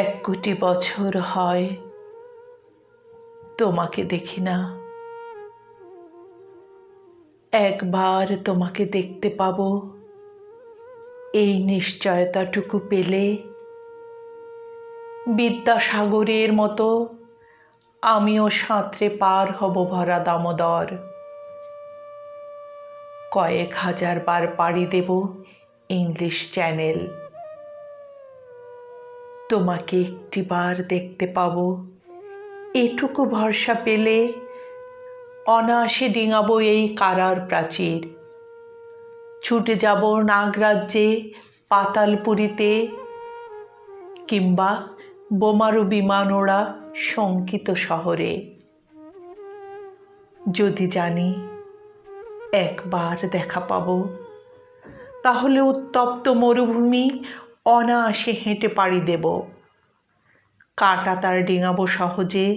এক কোটি বছর হয় তোমাকে দেখি না। একবার তোমাকে দেখতে পাবো এই নিশ্চয়তাটুকু পেলে বিদ্যাসাগরের মতো আমিও সাঁতরে পার হব ভরা দামোদর। কয়েক হাজার বার পাড়ি দেব ইংলিশ চ্যানেল। তোমাকে একটিবার দেখতে পাবো এটুকু ভরসা পেলে অনায়াসে ডিঙাবো এই কারার প্রাচীর। ছুটে যাব নাগরাজ্যে, পাতালপুরীতে, কিংবা বোমারু বিমান ওড়া শঙ্কিত শহরে। যদি জানি একবার দেখা পাবো, তাহলে উত্তপ্ত মরুভূমি অনায়াসে হেঁটে পাড়ি দেব। কাটা তার ডিঙাবো সহজে,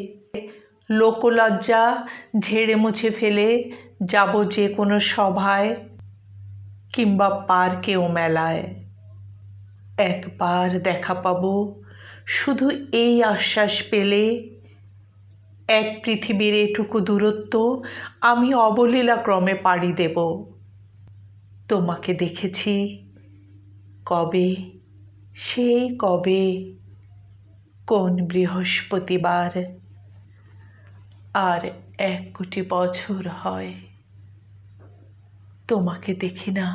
লোকলজ্জা ঝেড়ে মুছে ফেলে যাব যে কোনো সভায় কিংবা পার্কে ও মেলায়। একবার দেখা পাবো শুধু এই আশ্বাস পেলে এক পৃথিবীর এটুকু দূরত্ব আমি অবলীলা ক্রমে পাড়ি দেব। তোমাকে দেখেছি কবে, সেই কবে, কোন বৃহস্পতিবার। আর 1 কোটি বছর হয় তোমাকে দেখি না।